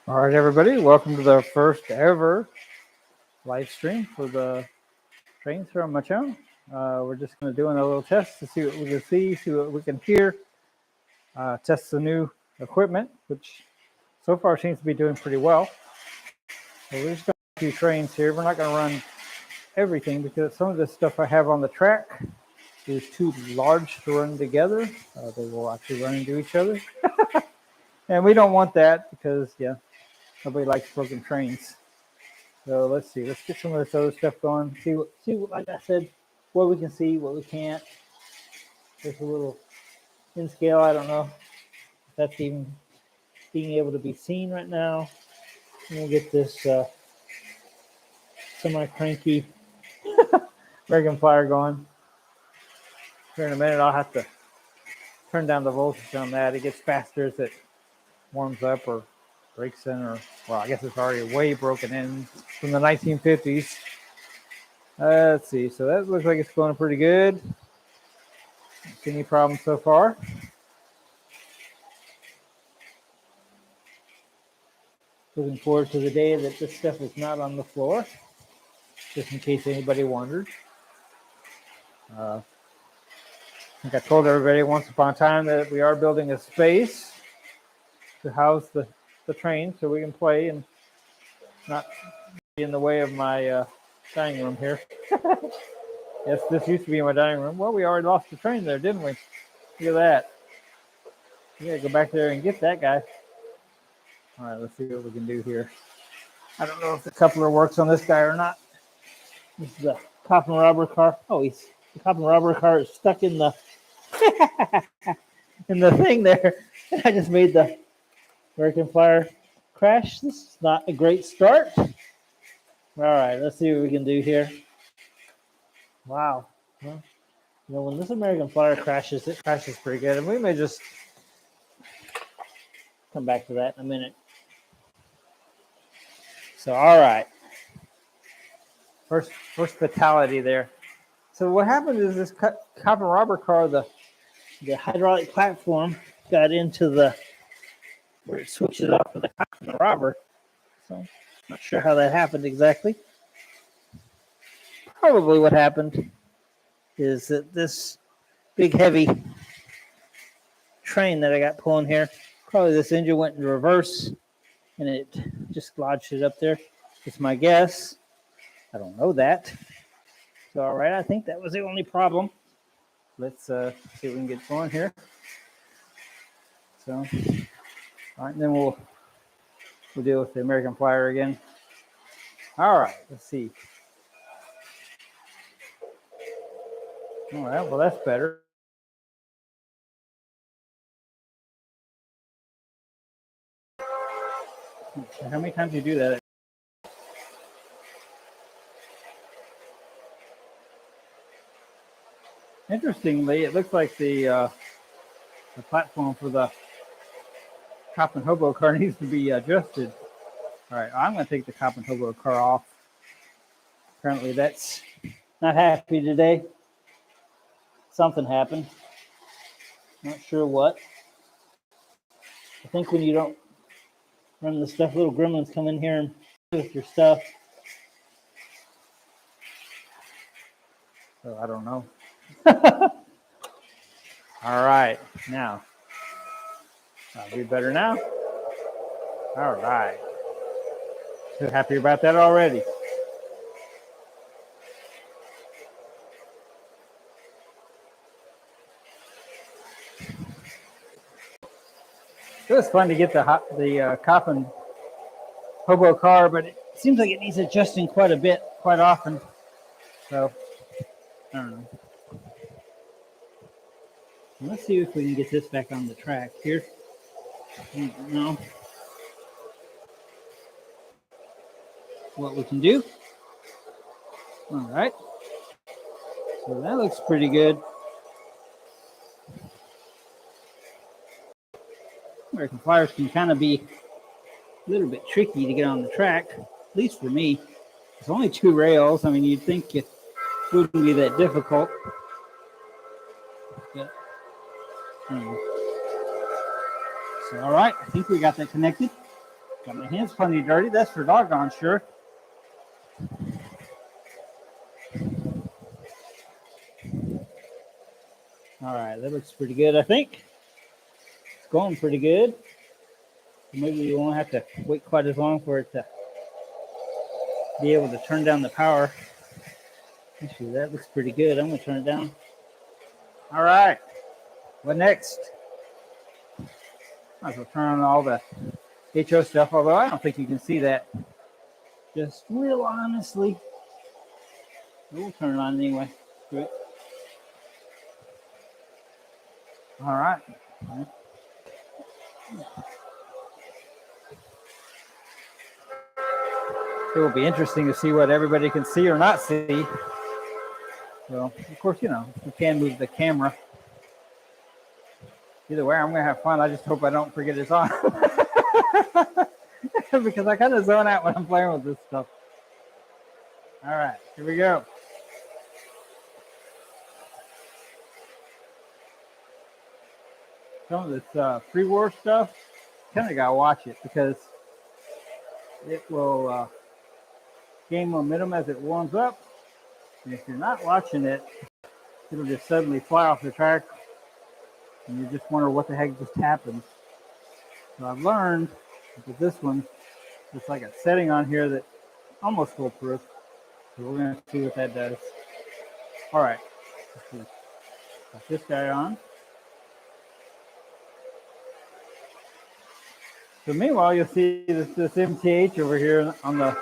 All right, everybody, welcome to the first ever live stream for the trains from my channel. We're just going to do a little test to see what we can see what we can hear, test the new equipment, which so far seems to be doing pretty well. So we're just going to do a few trains here. We're not going to run everything because some of the stuff I have on the track is too large to run together. They will actually run into each other. And we don't want that because, yeah, nobody likes broken trains. So let's see. Let's get some of this other stuff going. See what, like I said, what we can see, what we can't. There's a little in scale. I don't know if that's even being able to be seen right now. We'll get this semi-cranky American Flyer going. Here in a minute, I'll have to turn down the voltage on that. It gets faster as it warms up or breaks in, or well, I guess it's already way broken in from the 1950s. Let's see. So that looks like it's going pretty good. Don't see any problems so far. Looking forward to the day that this stuff is not on the floor, just in case anybody wondered. I think I told everybody once upon a time that we are building a space to house the train so we can play and not be in the way of my dining room here. Yes, this used to be my dining room. Well, we already lost the train there, didn't we? Look at that. We gotta go back there and get that guy. All right, let's see what we can do here. I don't know if the coupler works on this guy or not. This is the cop and robber car. Oh, the cop and robber car is stuck in the in the thing there. I just made the American Flyer crash. This is not a great start. All right, let's see what we can do here. Wow. Well, you know, when this American Flyer crashes, it crashes pretty good. And we may just come back to that in a minute. So, all right. First fatality there. So what happened is this cop and robber car, the hydraulic platform got into the where it switches off for the cop and the robber. So I'm not sure how that happened exactly. Probably what happened is that this big heavy train that I got pulling here, probably this engine went in reverse and it just lodged it up there. It's my guess. I don't know that. So, all right, I think that was the only problem. Let's see if we can get going here. So, all right, and then we'll deal with the American Flyer again. All right, let's see. All right, well, that's better. How many times do you do that? Interestingly, it looks like the platform for the cop and hobo car needs to be adjusted. All right, I'm going to take the cop and hobo car off. Apparently, that's not happy today. Something happened. Not sure what. I think when you don't run the stuff, little gremlins come in here and play with your stuff. So I don't know. All right, now. I'll be better now. All right. So happy about that already. It was fun to get the cop and hobo car, but it seems like it needs adjusting quite a bit, quite often. So, I don't know. Let's see if we can get this back on the track here. I don't know what we can do. All right. So that looks pretty good. American Flyers can kind of be a little bit tricky to get on the track, at least for me. It's only 2 rails. I mean, you'd think it wouldn't be that difficult. But, so, all right, I think we got that connected. Got my hands plenty dirty. That's for doggone sure. All right, that looks pretty good, I think. It's going pretty good. Maybe you won't have to wait quite as long for it to be able to turn down the power. Actually, that looks pretty good. I'm going to turn it down. All right. What next? Might as well turn on all the HO stuff, although I don't think you can see that. Just real honestly. We'll turn it on anyway. Good. All right. It will be interesting to see what everybody can see or not see. So, of course, you can move the camera. Either way, I'm going to have fun. I just hope I don't forget it's on. Because I kind of zone out when I'm playing with this stuff. All right, here we go. Some of this pre-war stuff, kind of got to watch it because it will gain momentum as it warms up. And if you're not watching it, it'll just suddenly fly off the track and you just wonder what the heck just happened. So I've learned with this one, it's like a setting on here that almost foolproof. So we're going to see what that does. All right, let's see. Got this guy on. So meanwhile, you'll see this MTH over here on the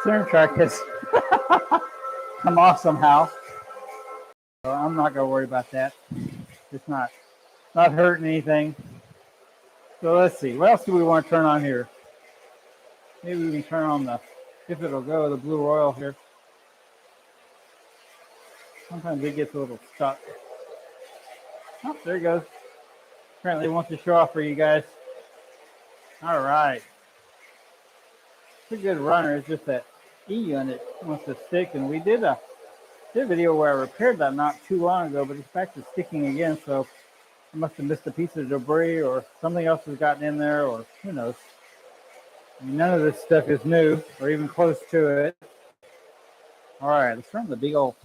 center track has come off somehow. So I'm not going to worry about that. It's not hurting anything. So let's see. What else do we want to turn on here? Maybe we can turn on the, if it'll go, the Blue Royal here. Sometimes it gets a little stuck. Oh, there it goes. Apparently it wants to show off for you guys. All right. It's a good runner. It's just that E unit wants to stick. And we did a video where I repaired that not too long ago, but it's back to sticking again. So I must have missed a piece of debris or something else has gotten in there or who knows. I mean, none of this stuff is new or even close to it. All right, let's run the big old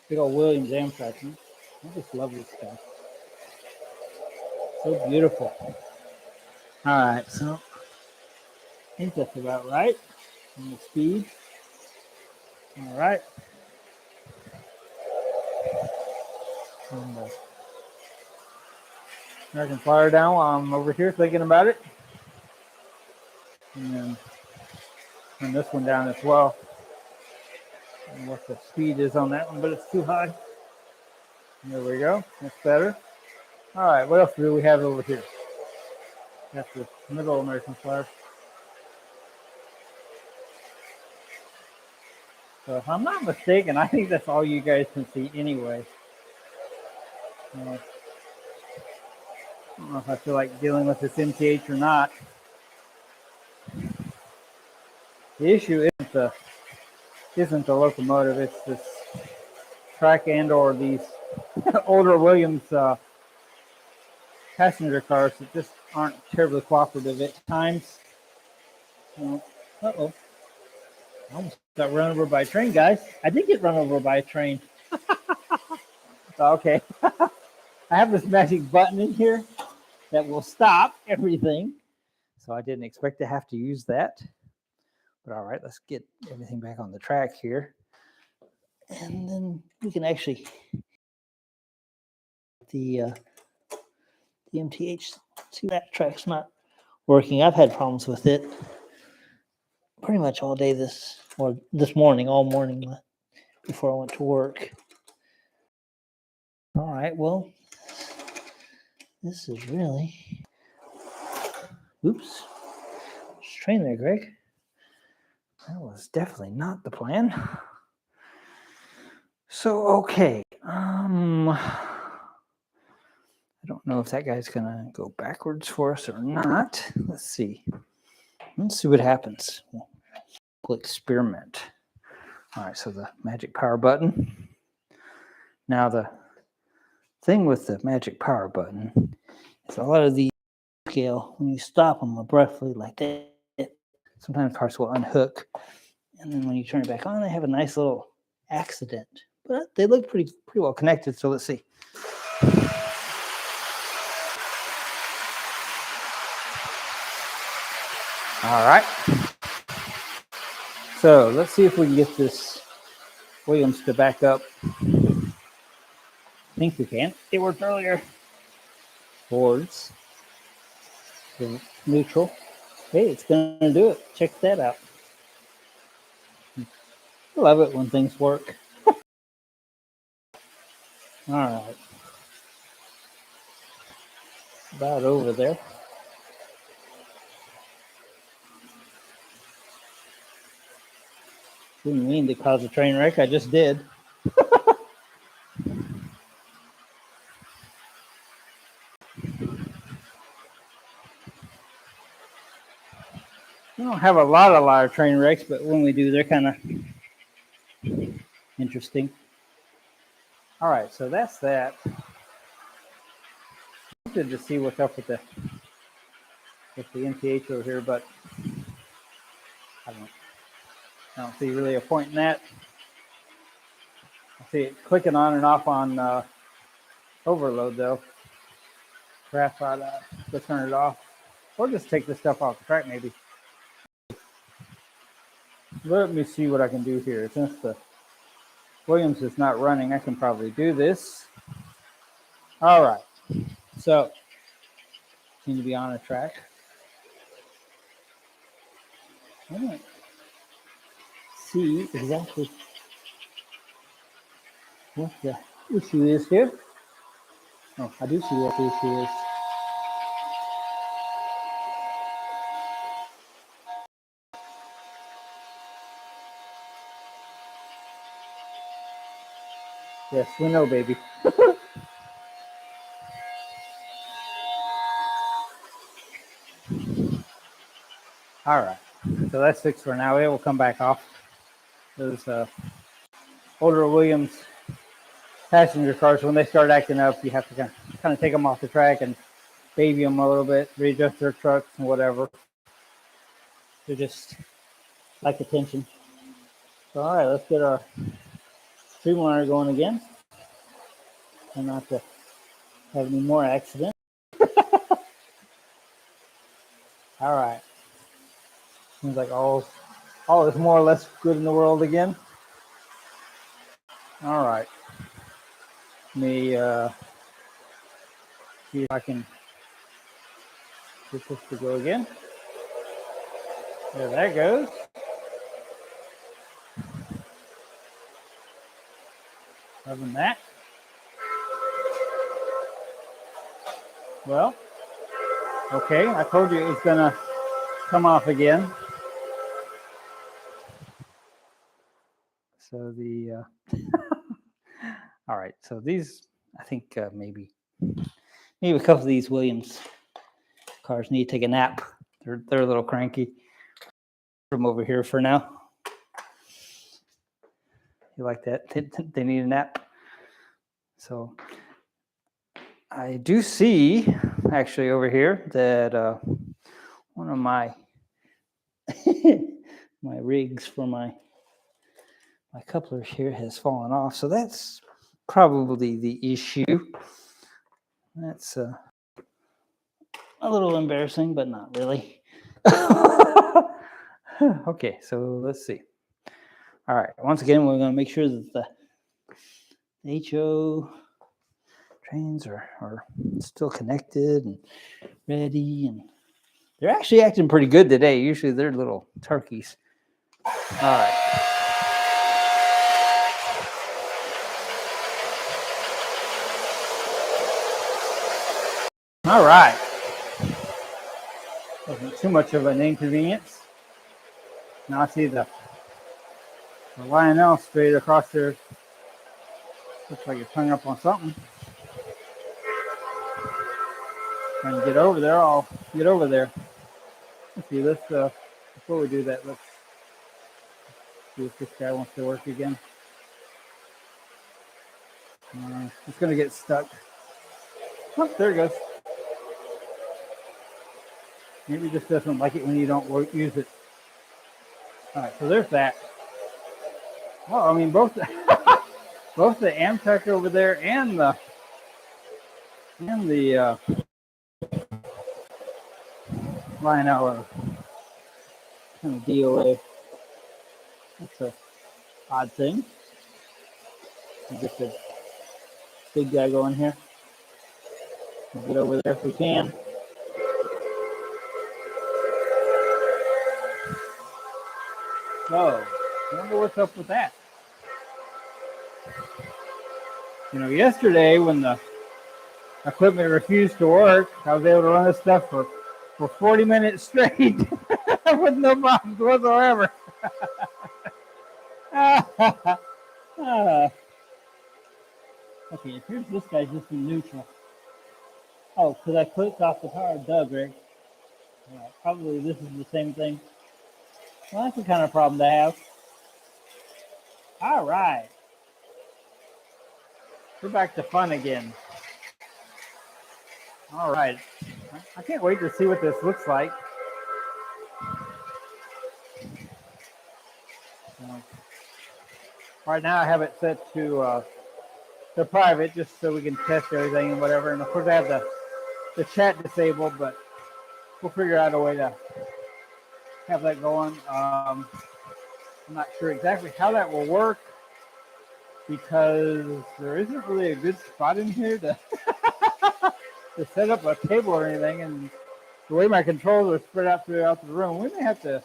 Williams Amtrak. I just love this stuff. So beautiful. All right, so I think that's about right on the speed. All right. And I can fire down while I'm over here thinking about it. And then turn this one down as well. I don't know what the speed is on that one, but it's too high. There we go. That's better. All right, what else do we have over here? That's the Middle American flag. So if I'm not mistaken, I think that's all you guys can see anyway. I don't know if I feel like dealing with this MTH or not. The issue isn't the locomotive, it's this track and or these older Williams passenger cars that just aren't terribly cooperative at times. Uh-oh. I almost got run over by a train, guys. I did get run over by a train. Okay. I have this magic button in here that will stop everything. So I didn't expect to have to use that. But all right, let's get everything back on the track here. And then we can actually the MTH, see that track's not working. I've had problems with it pretty much all day this morning, all morning before I went to work. All right, well, this is really, oops, train there, Greg. That was definitely not the plan. So, okay. I don't know if that guy's going to go backwards for us or not. Let's see. Let's see what happens. We'll experiment. All right, so the magic power button. Now, the thing with the magic power button is a lot of these scale, when you stop them abruptly like that, sometimes cars will unhook, and then when you turn it back on, they have a nice little accident. But they look pretty well connected. So let's see. All right. So let's see if we can get this Williams to back up. I think we can. It worked earlier. Boards. So neutral. Hey, it's going to do it. Check that out. I love it when things work. All right. About over there. Didn't mean to cause a train wreck. I just did. We don't have a lot of train wrecks, but when we do, they're kind of interesting. All right, so that's that. I'm interested to see what's up with the NTH over here, but I don't see really a point in that. I see it clicking on and off on overload though. Perhaps I'd go turn it off, or just take this stuff off the track maybe. Let me see what I can do here. Since the Williams is not running, I can probably do this. All right, so seem to be on a track. I don't see exactly what the issue is here. Oh, I do see what the issue is. Yes, we know, baby. All right, so that's fixed for now. It will come back off. Those older Williams passenger cars, when they start acting up, you have to kind of take them off the track and baby them a little bit, readjust their trucks and whatever. They're just like attention. So, all right, let's get our streamliner going again. And not to have any more accidents. All right. Seems like all is more or less good in the world again. All right. Let me see if I can get this to go again. There that goes. Other than that, well, okay, I told you it's gonna come off again. So the all right, so these, I think maybe a couple of these Williams cars need to take a nap. They're a little cranky. From over here for now. You like that? They need a nap. So I do see actually over here that one of my my rigs for my couplers here has fallen off. So that's probably the issue. That's a little embarrassing, but not really. Okay, so let's see. All right, once again, we're going to make sure that the HO trains are still connected and ready, and they're actually acting pretty good today. Usually they're little turkeys. All right. All right. Wasn't too much of an inconvenience. Now I see the Lionel straight across there. Looks like it's hung up on something. Trying to get over there. I'll get over there. Let's see. Let's before we do that, let's see if this guy wants to work again. It's gonna get stuck. Oh, there it goes. Maybe it just doesn't like it when you don't use it. All right, so there's that. Oh, I mean, both the, both the Amtrak over there and the line hour kind of DOA. That's a odd thing. Get the big guy going here. Get over there if we can. So, I wonder what's up with that. You know, yesterday when the equipment refused to work, I was able to run this stuff for 40 minutes straight with no problems whatsoever. Okay, here's this guy just in neutral. Oh, because I clicked off the power Doug, right? Probably this is the same thing. Well, that's the kind of problem to have. All right. We're back to fun again. All right. I can't wait to see what this looks like. Right now I have it set to private just so we can test everything and whatever. And of course I have the chat disabled, but we'll figure out a way to have that going. I'm not sure exactly how that will work because there isn't really a good spot in here to to set up a table or anything, and the way my controls are spread out throughout the room, we may have to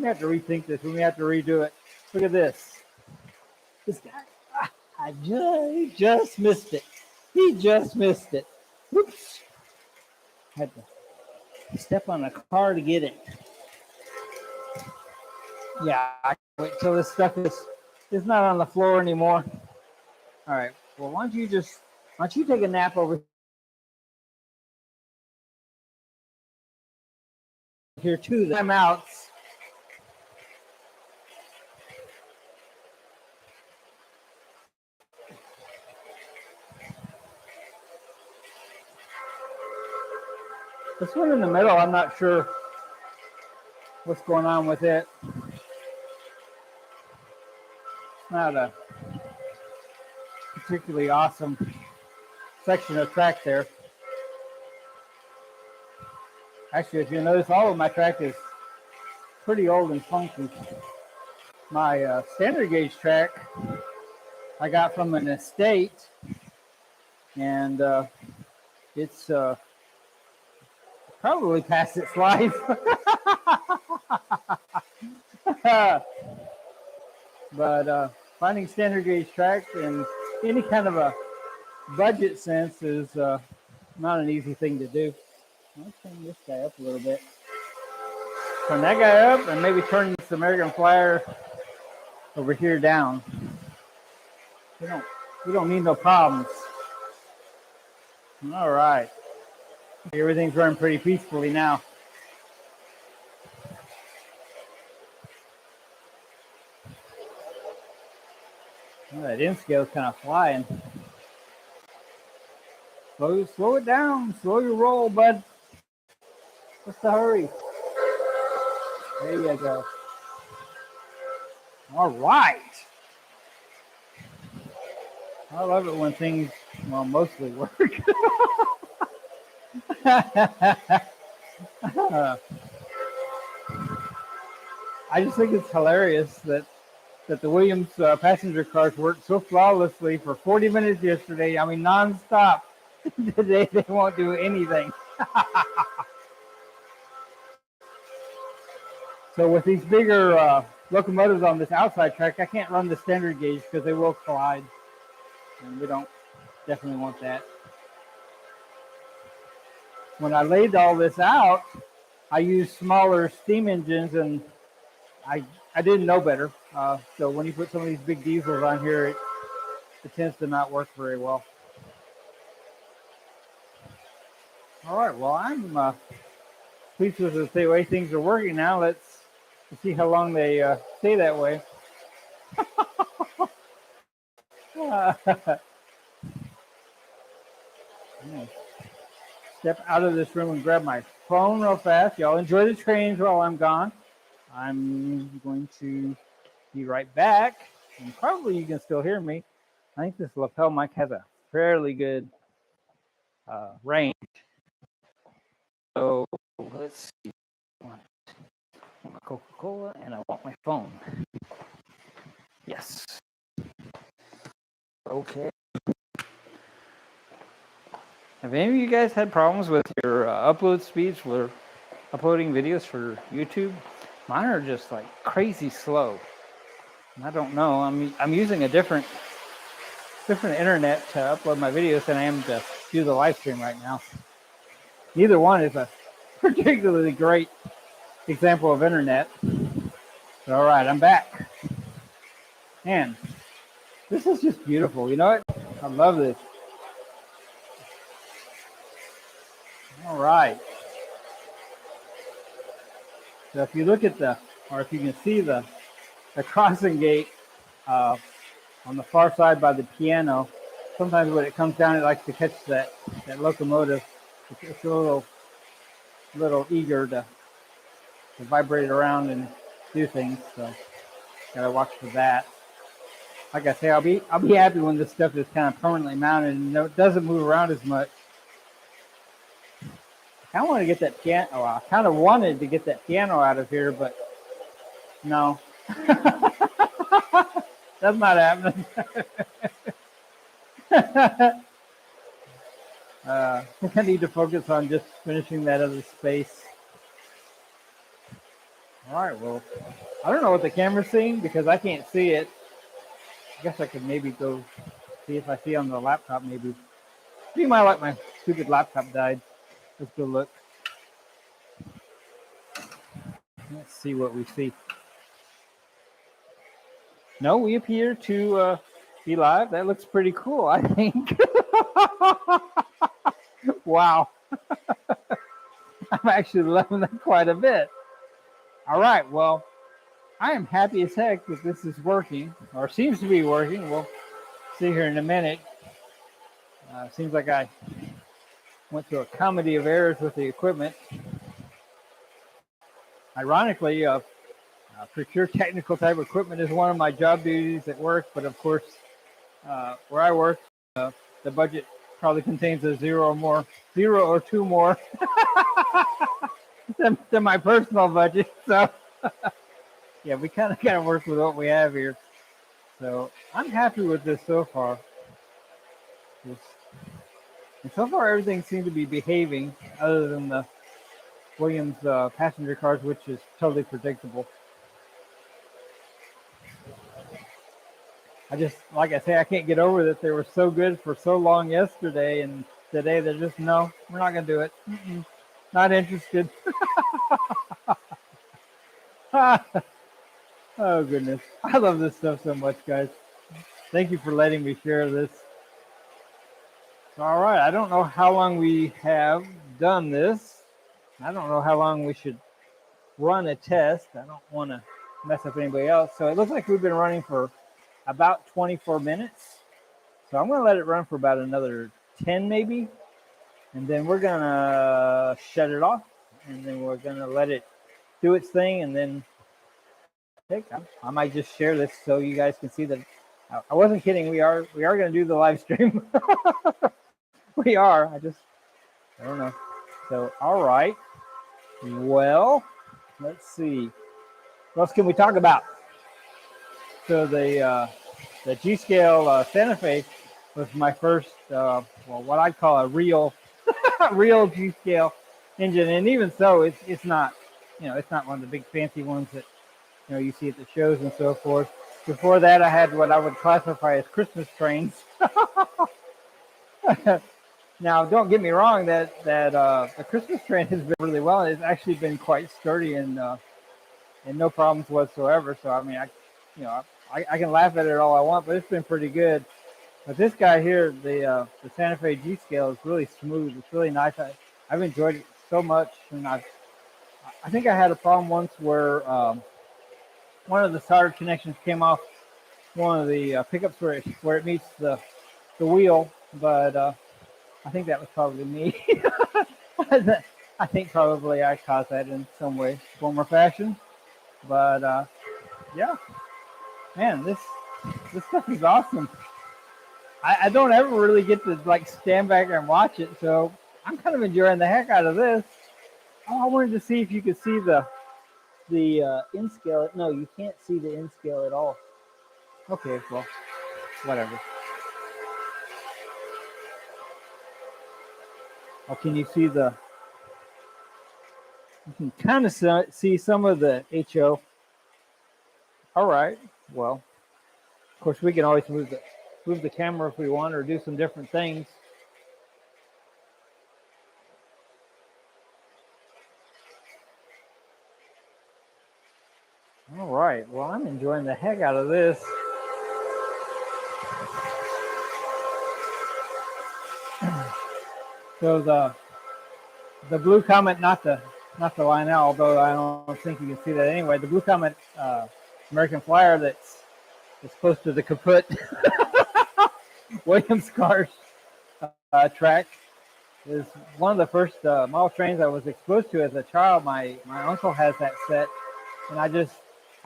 rethink this. We may have to redo it. Look at this. This guy, he just missed it. He just missed it. Whoops. Had to step on a car to get it. Yeah, I can't wait till this stuff is not on the floor anymore. All right. Well, why don't you take a nap over here too? I'm out. This one in the middle, I'm not sure what's going on with it. It's not a particularly awesome section of track there. Actually, if you notice, all of my track is pretty old and funky. My standard gauge track I got from an estate, and it's probably past its life. But finding standard gauge tracks in any kind of a budget sense is not an easy thing to do. Let's turn this guy up a little bit. Turn that guy up and maybe turn this American Flyer over here down. We don't need no problems. All right. Everything's running pretty peacefully now. Well, that in scale's kind of flying. Slow it down. Slow your roll, bud. What's the hurry? There you go. All right. I love it when things, well, mostly work. I just think it's hilarious that the Williams passenger cars worked so flawlessly for 40 minutes yesterday. I mean, nonstop. Today they won't do anything. So with these bigger locomotives on this outside track, I can't run the standard gauge because they will collide. And we don't definitely want that. When I laid all this out, I used smaller steam engines, and I didn't know better. So when you put some of these big diesels on here, it tends to not work very well. All right, well, I'm pleased with the way things are working now. Let's see how long they stay that way. Step out of this room and grab my phone real fast. Y'all enjoy the trains while I'm gone. I'm going to be right back, and probably you can still hear me. I think this lapel mic has a fairly good range. So let's see. I want my Coca-Cola and I want my phone. Yes. Okay. Have any of you guys had problems with your upload speeds for uploading videos for YouTube? Mine are just like crazy slow. I don't know. I'm using a different internet to upload my videos than I am to do the live stream right now. Neither one is a particularly great example of internet. But all right, I'm back. Man, this is just beautiful. You know what? I love this. All right. So if you look at or if you can see the crossing gate on the far side by the piano, sometimes when it comes down, it likes to catch that locomotive. It's a little eager to vibrate around and do things. So gotta watch for that. Like I say, I'll be happy when this stuff is kind of permanently mounted and it doesn't move around as much. I want to get that piano. Oh, I kind of wanted to get that piano out of here, but no, that's not happening. I think I need to focus on just finishing that other space. All right, well, I don't know what the camera's seeing because I can't see it. I guess I could maybe go see if I see on the laptop maybe. You might like my stupid laptop died. Let's go look. Let's see what we see. No, we appear to be live. That looks pretty cool, I think. Wow. I'm actually loving that quite a bit. All right, well, I am happy as heck that this is working, or seems to be working. We'll see here in a minute. Seems like I went through a comedy of errors with the equipment. Ironically, procure technical type equipment is one of my job duties at work, but of course, where I work, the budget probably contains a zero or two more than my personal budget. So yeah, we kind of work with what we have here. So I'm happy with this so far. And so far, everything seems to be behaving, other than the Williams passenger cars, which is totally predictable. I just, like I say, I can't get over that they were so good for so long yesterday, and today they're just, no, we're not going to do it. Not interested. Oh, goodness. I love this stuff so much, guys. Thank you for letting me share this. All right. I don't know how long we have done this. I don't know how long we should run a test. I don't want to mess up anybody else. So it looks like we've been running for about 24 minutes. So I'm going to let it run for about another 10 maybe. And then we're going to shut it off. And then we're going to let it do its thing. And then I might just share this so you guys can see that I wasn't kidding. We are going to do the live stream. We are. I don't know. So, all right. Well, let's see. What else can we talk about? So the G-Scale Santa Fe was my first, what I'd call a real G-Scale engine. And even so, it's not, it's not one of the big fancy ones that, you see at the shows and so forth. Before that, I had what I would classify as Christmas trains. Now, don't get me wrong, that the Christmas train has been really well. It's actually been quite sturdy and no problems whatsoever. So, I mean, I can laugh at it all I want, but it's been pretty good. But this guy here, the Santa Fe G-Scale, is really smooth. It's really nice. I've enjoyed it so much, and I think I had a problem once where one of the solder connections came off one of the pickups where it meets the wheel, but I think that was probably me. I think probably I caused that in some way, form, or fashion. But yeah, man, this stuff is awesome. I don't ever really get to like stand back and watch it, so I'm kind of enjoying the heck out of this. Oh, I wanted to see if you could see the in scale. No, you can't see the in scale at all. Okay, well, whatever. Oh, can you see the? You can kind of see some of the HO. All right. Well, of course, we can always move the camera if we want, or do some different things. All right. Well, I'm enjoying the heck out of this. So the blue Comet, not the line out, although I don't think you can see that anyway. The blue Comet American Flyer that's close to the kaput Williams cars track is one of the first model trains I was exposed to as a child. My uncle has that set, and I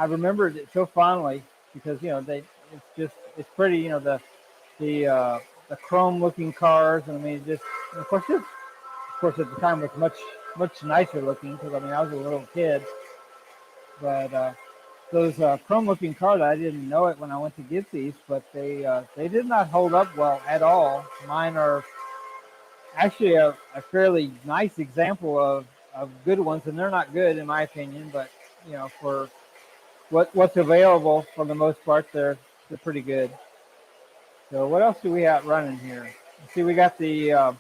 remembered it so fondly because it's pretty. The chrome looking cars, and I mean just of course at the time was much nicer looking because I mean I was a little kid, but those chrome looking cars, I didn't know it when I went to get these, but they did not hold up well at all. Mine are actually a fairly nice example of good ones, and they're not good in my opinion, but for what's available for the most part, they're pretty good. So what else do we have running here? See, we got the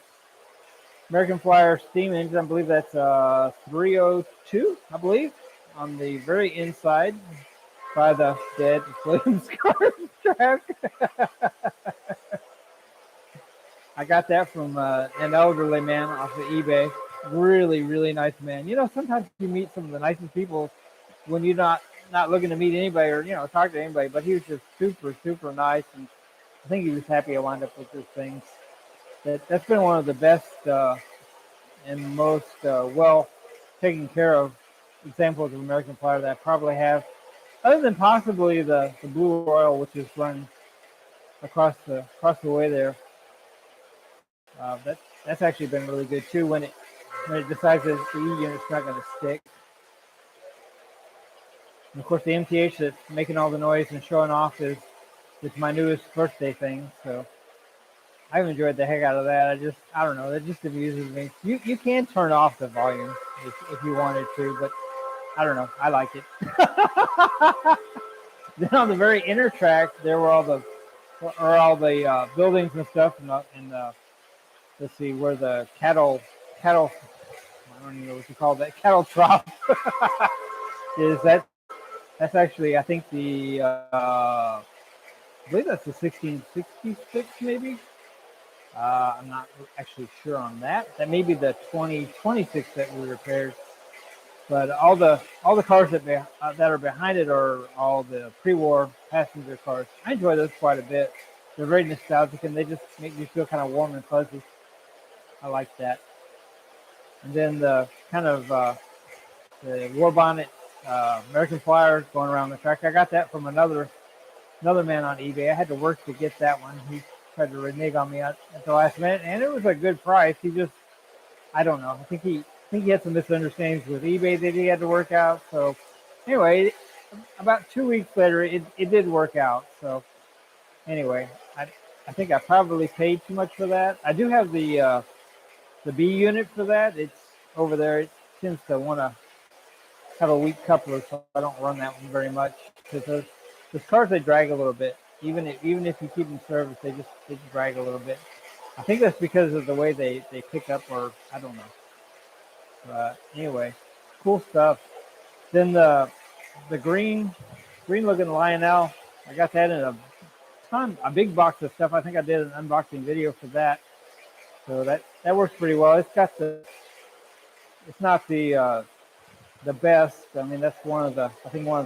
American Flyer steam engine. I believe that's 302, I believe, on the very inside by the dead Williams car track. I got that from an elderly man off of eBay. Really, really nice man. Sometimes you meet some of the nicest people when you're not looking to meet anybody or talk to anybody. But he was just super, super nice, and I think he was happy I wound up with this thing. That's been one of the best and most well taken care of examples of American Flyer that I probably have, other than possibly the Blue Royal, which is run across the way there. That's actually been really good too when it decides that the E unit's not going to stick. And of course, the MTH that's making all the noise and showing off is my newest birthday thing. So I've enjoyed the heck out of that. I don't know, that just amuses me. You can turn off the volume if you wanted to, but I don't know, I like it. Then on the very inner track, there were all the buildings and stuff, and let's see where the cattle. I don't even know what you call that. Cattle trough is that. That's actually, I think I believe that's the 1666 maybe. I'm not actually sure on that. That may be the 2026 that we repaired. But all the cars that are behind it are all the pre-war passenger cars. I enjoy those quite a bit. They're very nostalgic, and they just make me feel kind of warm and fuzzy. I like that. And then the kind of the war bonnet American Flyer going around the track. I got that from another man on eBay. I had to work to get that one. He tried to renege on me at the last minute, and it was a good price. I don't know. I think he had some misunderstandings with eBay that he had to work out. So anyway, about 2 weeks later, it did work out. So anyway, I think I probably paid too much for that. I do have the B unit for that. It's over there. It tends to want to have a weak coupler, so I don't run that one very much because those cars, they drag a little bit. Even if you keep them serviced, they just drag a little bit. I think that's because of the way they pick up, or I don't know. But anyway, cool stuff. Then the green looking Lionel, I got that in a big box of stuff. I think I did an unboxing video for that. So that works pretty well. It's not the best. I mean, that's one of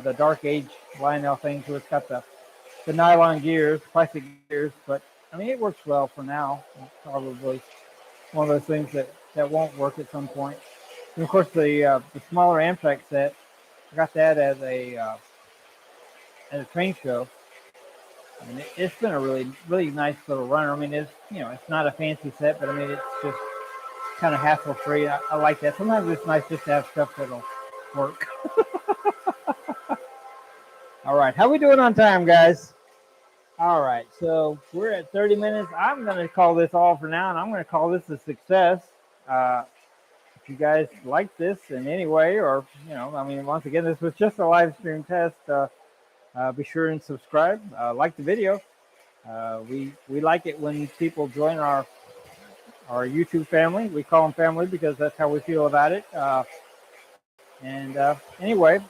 the dark age Lionel things where it's got the nylon gears, plastic gears, but I mean, it works well for now. It's probably one of those things that won't work at some point. And of course, the smaller Amtrak set I got that as a train show, and it's been a really nice little runner. I mean, it's not a fancy set, but I mean, it's just kind of hassle free. I like that. Sometimes it's nice just to have stuff that'll work. All right, how we doing on time, guys? All right, so we're at 30 minutes. I'm going to call this all for now, and I'm going to call this a success. If you guys like this in any way, or I mean, once again, this was just a live stream test. Be sure and subscribe. Like the video. We like it when people join our YouTube family. We call them family because that's how we feel about it. And anyway,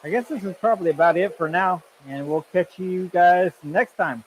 I guess this is probably about it for now, and we'll catch you guys next time.